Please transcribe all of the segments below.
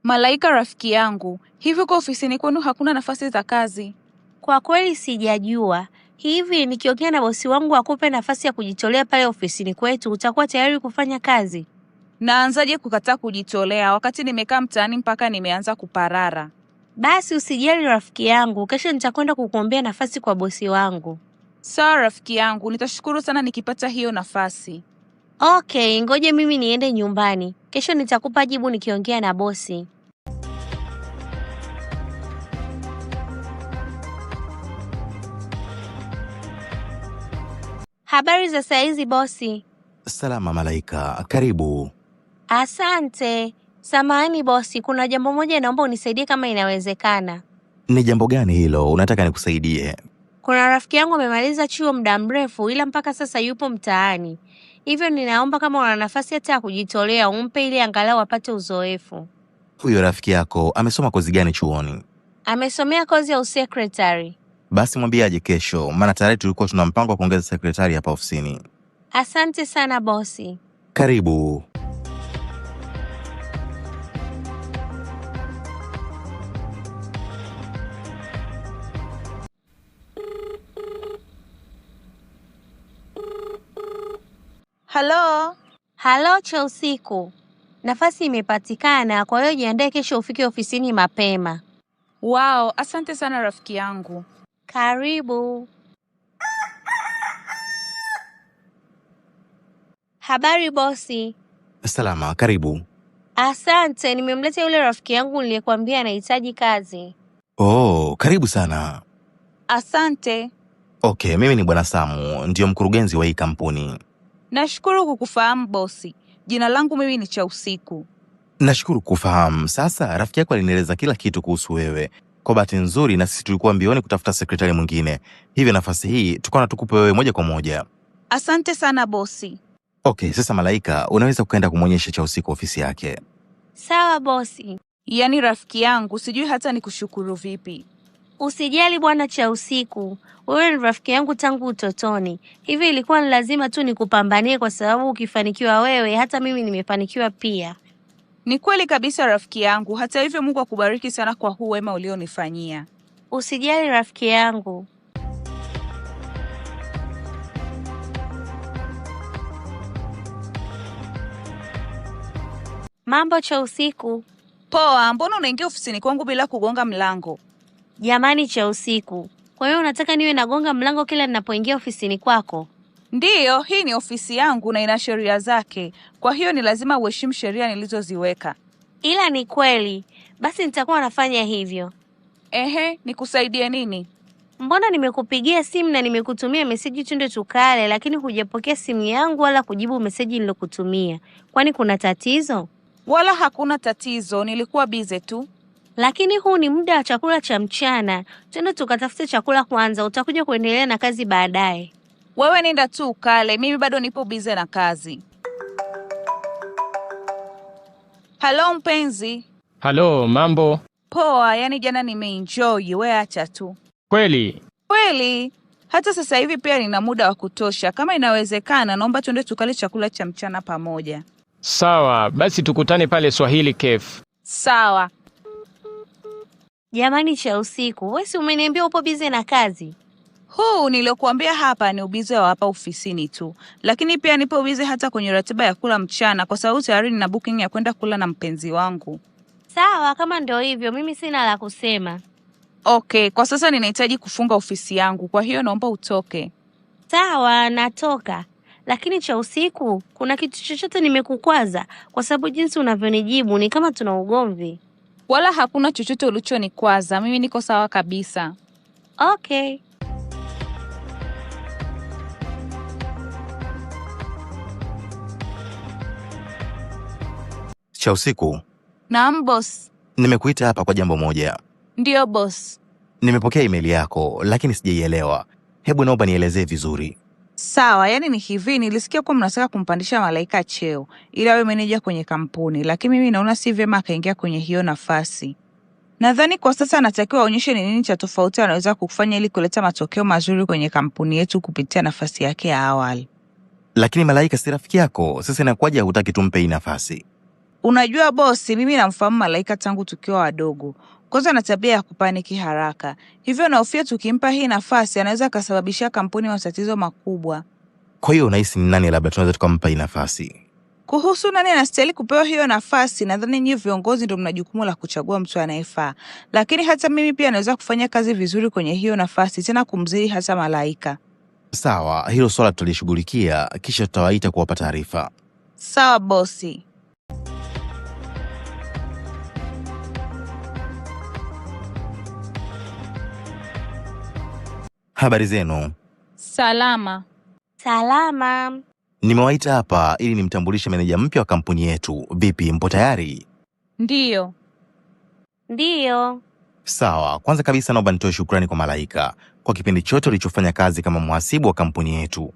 Malaika rafiki yangu, hivi kwa ofisini kwenu hakuna nafasi za kazi? Kwa kweli sijajua. Hivi nikiongea na bosi wangu akupe nafasi ya kujitolea pale ofisini kwetu, utakuwa tayari kufanya kazi? Naanzaje kukataa kujitolea wakati nimekaa mtaani mpaka nimeanza kuparara? Basi usijali rafiki yangu, kesho nitakwenda kukuombea nafasi kwa bosi wangu. Sawa rafiki yangu, nitashukuru sana nikipata hiyo nafasi. Okay, ngoje mimi niende nyumbani. Kesho nitakupa jibu nikiongea na bosi. Habari za saa hizi bosi? Salama Malaika, karibu. Asante. Samahani bosi, kuna jambo moja naomba unisaidie kama inawezekana. Ni jambo gani hilo unataka nikusaidie? Kuna rafiki yangu amemaliza chuo muda mrefu ila mpaka sasa yupo mtaani. Hivyo ninaomba kama una nafasi hata ya kujitolea umpe ili angalau apate uzoefu. Huyo rafiki yako amesoma kozi gani chuoni? Amesomea kozi ya usekretari. Basi mwambie aje kesho, maana tayari tulikuwa tuna mpango wa kuongeza sekretari hapa ofisini. Asante sana bosi. Karibu. Halo? Halo cha usiku. Nafasi imepatikana, kwa hiyo jiandae kesho ufike ofisini mapema. Wow, asante sana rafiki yangu. Karibu. Habari bosi. Salama, karibu. Asante, nimemleta yule rafiki yangu niliyekwambia anahitaji kazi. Oh, karibu sana. Asante. Okay, mimi ni Bwana Samu, ndio mkurugenzi wa hii kampuni. Nashukuru kukufahamu bosi. Jina langu mimi ni cha usiku. Nashukuru kufahamu. Sasa rafiki yako alinieleza kila kitu kuhusu wewe. Kwa bahati nzuri na sisi tulikuwa mbioni kutafuta sekretari mwingine. Hivyo nafasi hii tukaona tukupe wewe moja kwa moja. Asante sana bosi. Okay, sasa Malaika, unaweza kuenda kumwonyesha cha usiku ofisi yake. Sawa bosi. Yaani rafiki yangu, sijui hata nikushukuru vipi. Usijali bwana cha usiku. Wewe ni rafiki yangu tangu utotoni. Hivi ilikuwa ni lazima tu nikupambanie kwa sababu ukifanikiwa wewe, hata mimi nimefanikiwa pia. Ni kweli kabisa rafiki yangu. Hata hivyo Mungu akubariki sana kwa huu wema ulionifanyia. Usijali rafiki yangu. Mambo cha usiku. Poa, mbona unaingia ofisini kwangu bila kugonga mlango? Jamani cha usiku. Kwa hiyo unataka niwe nagonga mlango kila ninapoingia ofisini kwako? Ndiyo, hii ni ofisi yangu na ina sheria zake. Kwa hiyo ni lazima uheshimu sheria nilizoziweka. Ila ni kweli. Basi nitakuwa nafanya hivyo. Ehe, nikusaidie nini? Mbona nimekupigia simu na nimekutumia meseji twende tukale, lakini hujapokea simu yangu wala kujibu meseji nilokutumia. Kwani kuna tatizo? Wala hakuna tatizo, nilikuwa busy tu. Lakini huu ni muda wa chakula cha mchana. Twende tukatafute chakula kwanza, utakuja kuendelea na kazi baadaye. Wewe nenda tu ukale, mimi bado nipo busy na kazi. Halo mpenzi. Halo, mambo? Poa, yani jana nimeenjoy, wewe acha tu. Kweli? Kweli. Hata sasa hivi pia nina muda wa kutosha. Kama inawezekana, naomba twende tukale chakula cha mchana pamoja. Sawa, basi tukutane pale Swahili Cafe. Sawa. Jamani cha usiku, wewe si umeniambia upo busy na kazi? Huu niliokuambia hapa ni ubize wa hapa ofisini tu. Lakini pia nipo busy hata kwenye ratiba ya kula mchana kwa sababu tayari nina booking ya kwenda kula na mpenzi wangu. Sawa, kama ndio hivyo, mimi sina la kusema. Okay, kwa sasa ninahitaji kufunga ofisi yangu, kwa hiyo naomba utoke. Sawa, natoka. Lakini cha usiku, kuna kitu chochote nimekukwaza? Kwa sababu jinsi unavyonijibu ni kama tuna ugomvi. Wala hakuna chochote ulichonikwaza, mimi niko sawa kabisa. Okay. Cha usiku. Naam boss. Nimekuita hapa kwa jambo moja. Ndiyo boss. Nimepokea email yako, lakini sijaielewa. Hebu naomba nielezee vizuri. Sawa, yani ni hivi, nilisikia kuwa mnataka kumpandisha Malaika cheo ili awe meneja kwenye kampuni, lakini mimi naona si vyema akaingia kwenye hiyo nafasi. Nadhani kwa sasa anatakiwa aonyeshe ni nini cha tofauti anaweza kufanya ili kuleta matokeo mazuri kwenye kampuni yetu kupitia nafasi yake ya awali. Lakini Malaika si rafiki yako, sasa inakuwaje hutaki tumpe hii nafasi? Unajua bosi, mimi namfahamu Malaika tangu tukiwa wadogo. Kwanza ana tabia ya kupaniki haraka. Hivyo nahofia tukimpa hii nafasi anaweza akasababishia kampuni matatizo makubwa. Kwa hiyo unahisi ni nani labda tunaweza tukampa hii nafasi? Kuhusu nani anastahili kupewa hiyo nafasi, nadhani nyinyi viongozi ndio mna jukumu la kuchagua mtu anayefaa. Lakini hata mimi pia naweza kufanya kazi vizuri kwenye hiyo nafasi, tena kumzidi hata Malaika. Sawa, hilo swala tutalishughulikia, kisha tutawaita kuwapa taarifa. Sawa bosi. Habari zenu? Salama. Salama. Nimewaita hapa ili nimtambulishe meneja mpya wa kampuni yetu. Vipi, mpo tayari? Ndiyo. Ndiyo. Sawa, kwanza kabisa naomba nitoe shukrani kwa Malaika kwa kipindi chote ulichofanya kazi kama mhasibu wa kampuni yetu.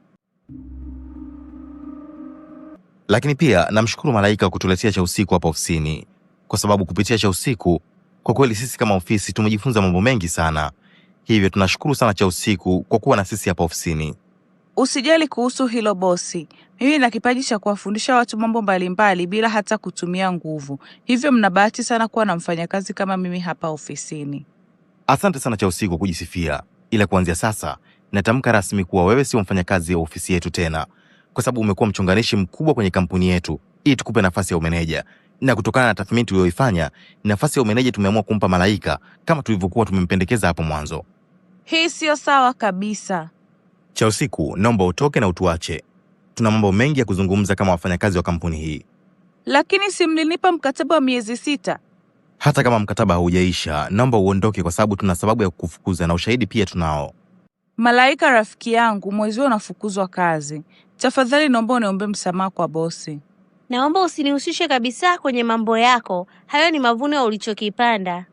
Lakini pia namshukuru Malaika kutuletea cha usiku hapa ofisini, kwa sababu kupitia cha usiku kwa kweli sisi kama ofisi tumejifunza mambo mengi sana. Hivyo tunashukuru sana cha usiku kwa kuwa na sisi hapa ofisini. Usijali kuhusu hilo bosi. Mimi nina kipaji cha kuwafundisha watu mambo mbalimbali bila hata kutumia nguvu. Hivyo mna bahati sana kuwa na mfanyakazi kama mimi hapa ofisini. Asante sana cha usiku kujisifia. Ila kuanzia sasa natamka rasmi kuwa wewe sio mfanyakazi wa ofisi yetu tena, kwa sababu umekuwa mchonganishi mkubwa kwenye kampuni yetu ili tukupe nafasi ya umeneja. Na kutokana na tathmini tuliyoifanya, nafasi ya umeneja tumeamua kumpa Malaika kama tulivyokuwa tumempendekeza hapo mwanzo. Hii sio sawa kabisa. Cha usiku, naomba utoke na utuache. Tuna mambo mengi ya kuzungumza kama wafanyakazi wa kampuni hii. Lakini si mlinipa mkataba wa miezi 6? Hata kama mkataba haujaisha, naomba uondoke kwa sababu tuna sababu ya kukufukuza na ushahidi pia tunao. Malaika rafiki yangu, mwezi huu unafukuzwa kazi. Tafadhali naomba uniombe msamaha kwa bosi. Naomba usinihusishe kabisa kwenye mambo yako. Hayo ni mavuno ya ulichokipanda.